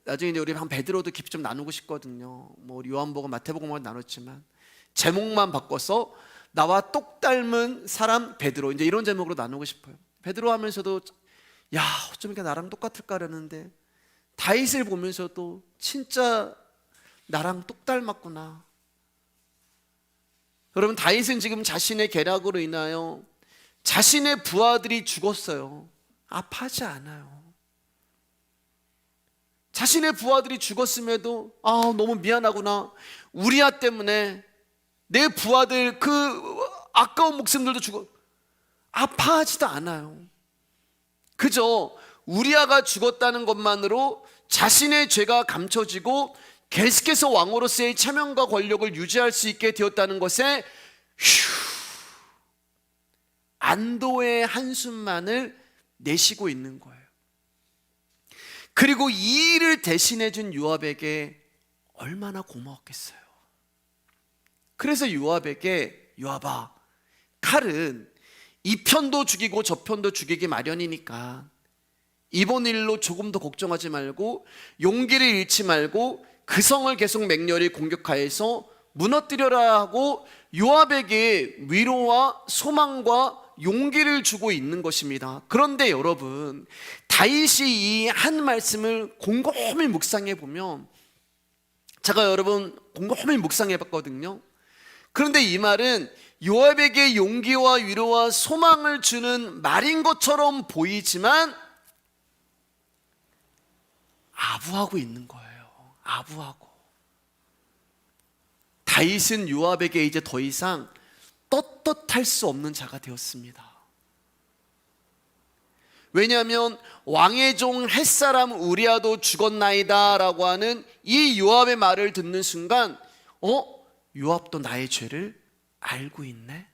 나중에 이제 우리 한 베드로도 깊이 좀 나누고 싶거든요. 뭐 요한복음, 마태복음을 나눴지만 제목만 바꿔서 나와 똑 닮은 사람 베드로, 이제 이런 제목으로 나누고 싶어요. 베드로 하면서도 어쩜 이렇게 나랑 똑같을까 그러는데 다윗을 보면서도 진짜 나랑 똑 닮았구나. 여러분, 다윗은 지금 자신의 계략으로 인하여 자신의 부하들이 죽었어요. 아파하지 않아요. 자신의 부하들이 죽었음에도 너무 미안하구나. 우리아 때문에 내 부하들 그 아까운 목숨들도 죽어. 아파하지도 않아요. 그저 우리아가 죽었다는 것만으로 자신의 죄가 감춰지고 계속해서 왕으로서의 체면과 권력을 유지할 수 있게 되었다는 것에 안도의 한숨만을 내쉬고 있는 거예요. 그리고 이 일을 대신해 준 요압에게 얼마나 고마웠겠어요. 그래서 요압에게 요압아, 칼은 이 편도 죽이고 저 편도 죽이기 마련이니까 이번 일로 조금 더 걱정하지 말고 용기를 잃지 말고 그 성을 계속 맹렬히 공격하여서 무너뜨려라 하고 요압에게 위로와 소망과 용기를 주고 있는 것입니다. 그런데 여러분, 다윗이 이 한 말씀을 곰곰이 묵상해 보면, 제가 여러분 곰곰이 묵상해 봤거든요. 그런데 이 말은 요압에게 용기와 위로와 소망을 주는 말인 것처럼 보이지만 아부하고 있는 거예요. 아부하고. 다윗은 요압에게 이제 더 이상 떳떳할 수 없는 자가 되었습니다. 왜냐하면 왕의 종 햇사람 우리아도 죽었나이다 라고 하는 이 요압의 말을 듣는 순간 요압도 나의 죄를 알고 있네.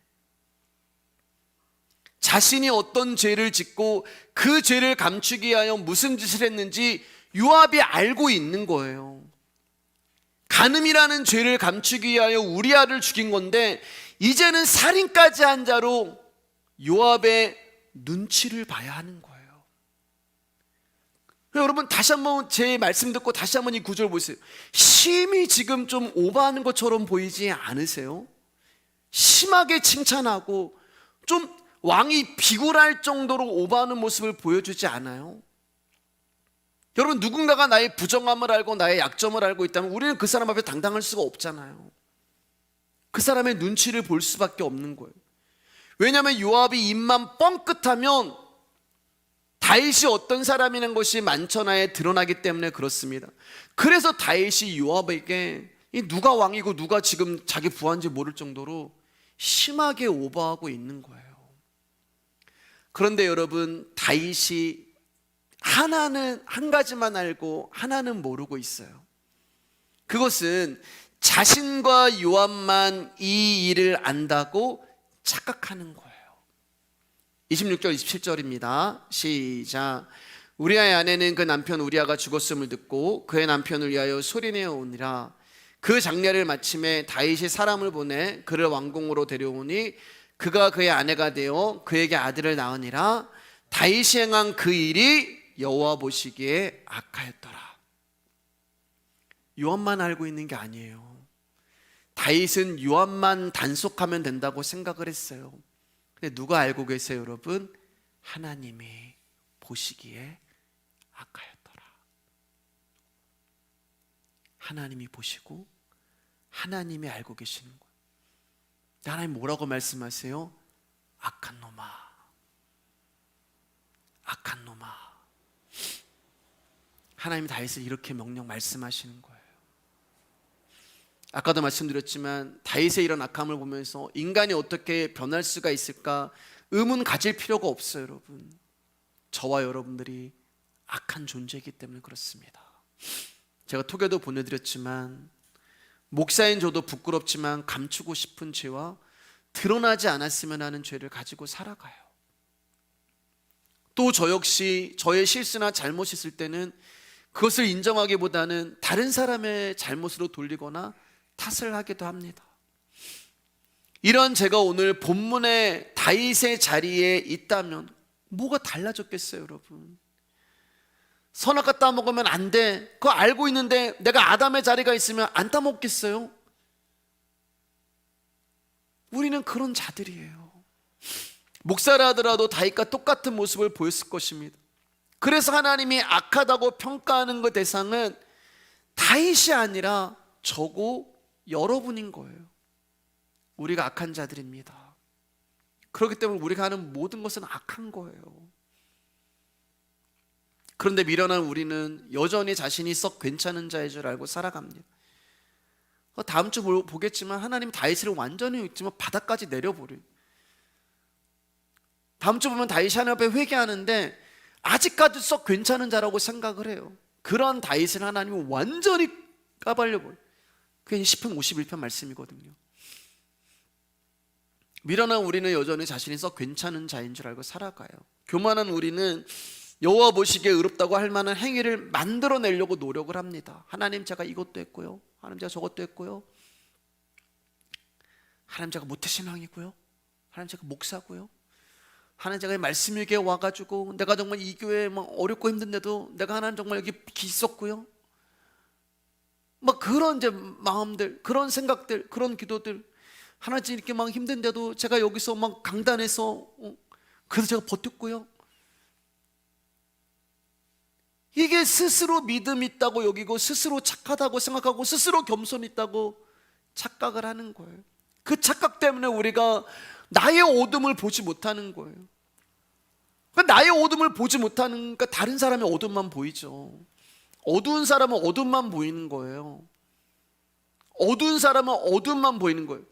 자신이 어떤 죄를 짓고 그 죄를 감추기 위하여 무슨 짓을 했는지 요압이 알고 있는 거예요. 간음이라는 죄를 감추기 위하여 우리아를 죽인 건데 이제는 살인까지 한 자로 요압의 눈치를 봐야 하는 거예요. 여러분 다시 한번 제 말씀 듣고 다시 한번 이 구절 보세요. 심히 지금 좀 오버하는 것처럼 보이지 않으세요? 심하게 칭찬하고 좀 왕이 비굴할 정도로 오버하는 모습을 보여주지 않아요? 여러분, 누군가가 나의 부정함을 알고 나의 약점을 알고 있다면 우리는 그 사람 앞에 당당할 수가 없잖아요. 그 사람의 눈치를 볼 수밖에 없는 거예요. 왜냐하면 요압이 입만 뻥끗하면 다윗이 어떤 사람이라는 것이 만천하에 드러나기 때문에 그렇습니다. 그래서 다윗이 요압에게 누가 왕이고 누가 지금 자기 부하인지 모를 정도로 심하게 오버하고 있는 거예요. 그런데 여러분, 다윗이 하나는 한 가지만 알고 하나는 모르고 있어요. 그것은 자신과 요한만 이 일을 안다고 착각하는 거예요. 26절 27절입니다 시작. 우리아의 아내는 그 남편 우리아가 죽었음을 듣고 그의 남편을 위하여 소리내어 오니라. 그 장례를 마침에 다윗이 사람을 보내 그를 왕궁으로 데려오니 그가 그의 아내가 되어 그에게 아들을 낳으니라. 다윗이 행한 그 일이 여호와 보시기에 악하였더라. 요한만 알고 있는 게 아니에요. 다윗은 요한만 단속하면 된다고 생각을 했어요. 근데 누가 알고 계세요, 여러분? 하나님이 보시기에 악하였더라. 하나님이 보시고 하나님이 알고 계시는 거예요. 하나님 뭐라고 말씀하세요? 악한 놈아, 악한 놈아. 하나님이 다윗을 이렇게 명령 말씀하시는 거예요. 아까도 말씀드렸지만 다윗의 이런 악함을 보면서 인간이 어떻게 변할 수가 있을까 의문 가질 필요가 없어요. 여러분, 저와 여러분들이 악한 존재이기 때문에 그렇습니다. 제가 톡에도 보내드렸지만 목사인 저도 부끄럽지만 감추고 싶은 죄와 드러나지 않았으면 하는 죄를 가지고 살아가요. 또 저 역시 저의 실수나 잘못이 있을 때는 그것을 인정하기보다는 다른 사람의 잘못으로 돌리거나 탓을 하기도 합니다. 이런 제가 오늘 본문의 다윗의 자리에 있다면 뭐가 달라졌겠어요, 여러분? 선악과 따먹으면 안 돼. 그거 알고 있는데 내가 아담의 자리가 있으면 안 따먹겠어요? 우리는 그런 자들이에요. 목사라 하더라도 다윗과 똑같은 모습을 보였을 것입니다. 그래서 하나님이 악하다고 평가하는 그 대상은 다윗이 아니라 저고 여러분인 거예요. 우리가 악한 자들입니다. 그렇기 때문에 우리가 하는 모든 것은 악한 거예요. 그런데 미련한 우리는 여전히 자신이 썩 괜찮은 자인 줄 알고 살아갑니다. 다음 주 보겠지만 하나님 다윗을 완전히 바닥까지 내려버려요. 다음 주 보면 다윗이 하나님 앞에 회개하는데 아직까지 썩 괜찮은 자라고 생각을 해요. 그런 다윗을 하나님은 완전히 까발려버려요. 그게 10편 51편 말씀이거든요. 미련한 우리는 여전히 자신이 썩 괜찮은 자인 줄 알고 살아가요. 교만한 우리는 여호와 보시기에 의롭다고 할 만한 행위를 만들어내려고 노력을 합니다. 하나님 제가 이것도 했고요, 하나님 제가 저것도 했고요, 하나님 제가 모태신앙이고요, 하나님 제가 목사고요, 하나님 제가 말씀 위에 와가지고 내가 정말 이 교회 막 어렵고 힘든데도 내가 하나님 정말 여기 있었고요, 막 그런 이제 마음들, 그런 생각들, 그런 기도들, 하나님 이렇게 막 힘든데도 제가 여기서 막 강단에서 그래서 제가 버텼고요. 이게 스스로 믿음 있다고 여기고 스스로 착하다고 생각하고 스스로 겸손 있다고 착각을 하는 거예요. 그 착각 때문에 우리가 나의 어둠을 보지 못하는 거예요. 나의 어둠을 보지 못하니까 다른 사람의 어둠만 보이죠. 어두운 사람은 어둠만 보이는 거예요. 어두운 사람은 어둠만 보이는 거예요.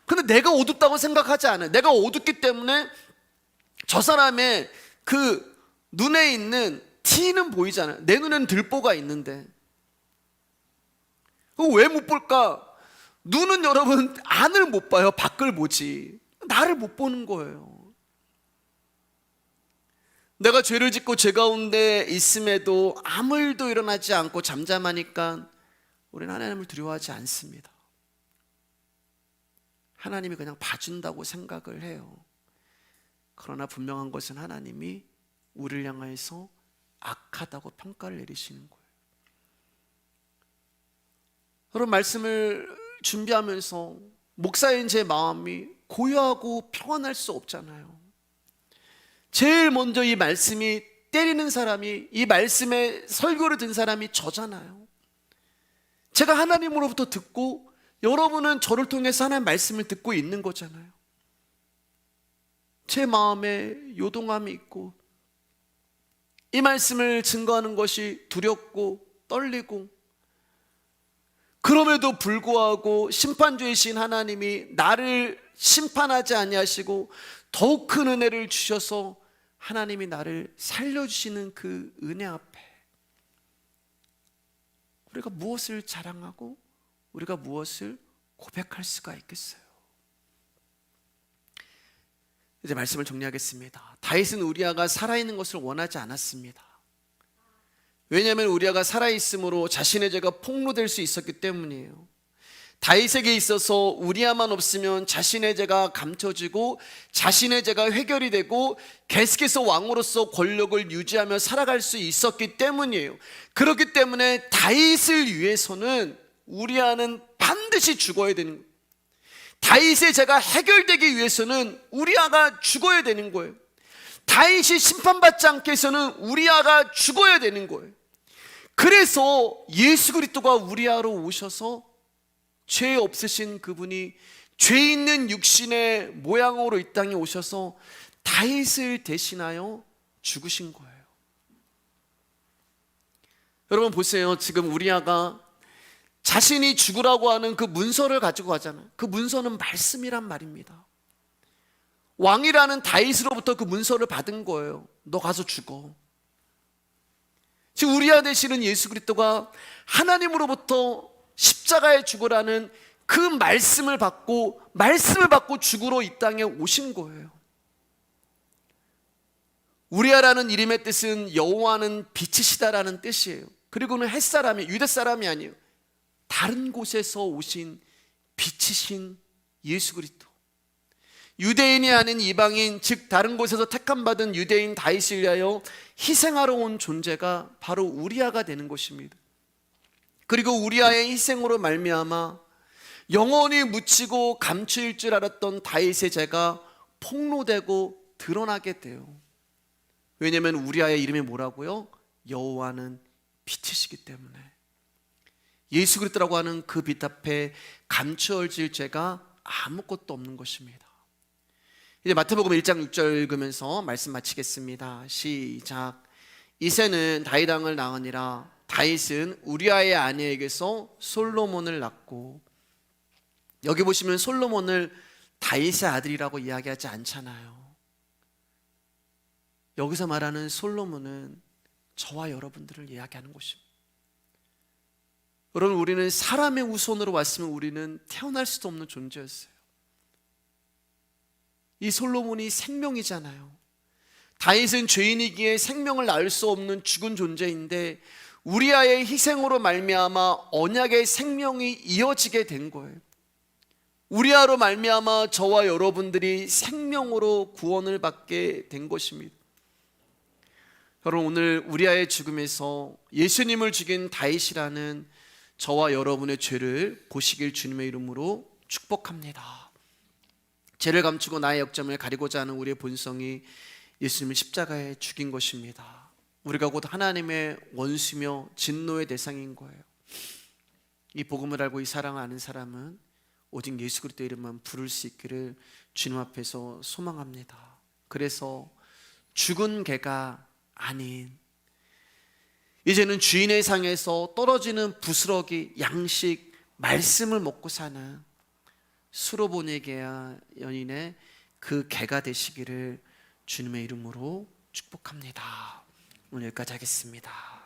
근데 내가 어둡다고 생각하지 않아요. 내가 어둡기 때문에 저 사람의 그 눈에 있는 티는 보이잖아요. 내 눈에는 들보가 있는데 왜 못 볼까? 눈은 여러분 안을 못 봐요. 밖을 보지 나를 못 보는 거예요. 내가 죄를 짓고 죄 가운데 있음에도 아무 일도 일어나지 않고 잠잠하니까 우리는 하나님을 두려워하지 않습니다. 하나님이 그냥 봐준다고 생각을 해요. 그러나 분명한 것은 하나님이 우리를 향해서 악하다고 평가를 내리시는 거예요. 여러분, 말씀을 준비하면서 목사인 제 마음이 고요하고 평안할 수 없잖아요. 제일 먼저 이 말씀이 때리는 사람이, 이 말씀에 설교를 든 사람이 저잖아요. 제가 하나님으로부터 듣고 여러분은 저를 통해서 하나님의 말씀을 듣고 있는 거잖아요. 제 마음에 요동함이 있고 이 말씀을 증거하는 것이 두렵고 떨리고, 그럼에도 불구하고 심판주이신 하나님이 나를 심판하지 아니하시고 더욱 큰 은혜를 주셔서 하나님이 나를 살려주시는 그 은혜 앞에 우리가 무엇을 자랑하고 우리가 무엇을 고백할 수가 있겠어요? 이제 말씀을 정리하겠습니다. 다윗은 우리아가 살아있는 것을 원하지 않았습니다. 왜냐하면 우리아가 살아있음으로 자신의 죄가 폭로될 수 있었기 때문이에요. 다윗에게 있어서 우리아만 없으면 자신의 죄가 감춰지고 자신의 죄가 해결이 되고 계속해서 왕으로서 권력을 유지하며 살아갈 수 있었기 때문이에요. 그렇기 때문에 다윗을 위해서는 우리아는 반드시 죽어야 되는 거예요. 다윗의 죄가 해결되기 위해서는 우리아가 죽어야 되는 거예요. 다윗이 심판받지 않게 해서는 우리아가 죽어야 되는 거예요. 그래서 예수 그리스도가 우리아로 오셔서 죄 없으신 그분이 죄 있는 육신의 모양으로 이 땅에 오셔서 다윗을 대신하여 죽으신 거예요. 여러분 보세요. 지금 우리아가 자신이 죽으라고 하는 그 문서를 가지고 가잖아요. 그 문서는 말씀이란 말입니다. 왕이라는 다윗으로부터 그 문서를 받은 거예요. 너 가서 죽어. 지금 우리아 되시는 예수 그리스도가 하나님으로부터 십자가에 죽으라는 그 말씀을 받고 죽으러 이 땅에 오신 거예요. 우리아라는 이름의 뜻은 여호와는 빛이시다라는 뜻이에요. 그리고는 햇사람이, 유대 사람이 아니에요. 다른 곳에서 오신 빛이신 예수 그리스도. 유대인이 아닌 이방인, 즉 다른 곳에서 택함받은 유대인 다윗을 위하여 희생하러 온 존재가 바로 우리아가 되는 것입니다. 그리고 우리아의 희생으로 말미암아 영원히 묻히고 감추일 줄 알았던 다윗의 죄가 폭로되고 드러나게 돼요. 왜냐하면 우리아의 이름이 뭐라고요? 여호와는 빛이시기 때문에. 예수 그리스도라고 하는 그 빛 앞에 감추어질 죄가 아무것도 없는 것입니다. 이제 마태복음 1장 6절 읽으면서 말씀 마치겠습니다. 시작. 이새는 다윗 왕을 낳으니라. 다윗은 우리아의 아내에게서 솔로몬을 낳고, 여기 보시면 솔로몬을 다윗의 아들이라고 이야기하지 않잖아요. 여기서 말하는 솔로몬은 저와 여러분들을 이야기하는 것입니다. 여러분, 우리는 사람의 후손으로 왔으면 우리는 태어날 수도 없는 존재였어요. 이 솔로몬이 생명이잖아요. 다윗은 죄인이기에 생명을 낳을 수 없는 죽은 존재인데 우리아의 희생으로 말미암아 언약의 생명이 이어지게 된 거예요. 우리아로 말미암아 저와 여러분들이 생명으로 구원을 받게 된 것입니다. 여러분, 오늘 우리아의 죽음에서 예수님을 죽인 다윗이라는 저와 여러분의 죄를 보시길 주님의 이름으로 축복합니다. 죄를 감추고 나의 역점을 가리고자 하는 우리의 본성이 예수님을 십자가에 죽인 것입니다. 우리가 곧 하나님의 원수며 진노의 대상인 거예요. 이 복음을 알고 이 사랑을 아는 사람은 오직 예수 그리스도의 이름만 부를 수 있기를 주님 앞에서 소망합니다. 그래서 죽은 개가 아닌 이제는 주인의 상에서 떨어지는 부스러기, 양식, 말씀을 먹고 사는 수로보네게야 연인의 그 개가 되시기를 주님의 이름으로 축복합니다. 오늘 여기까지 하겠습니다.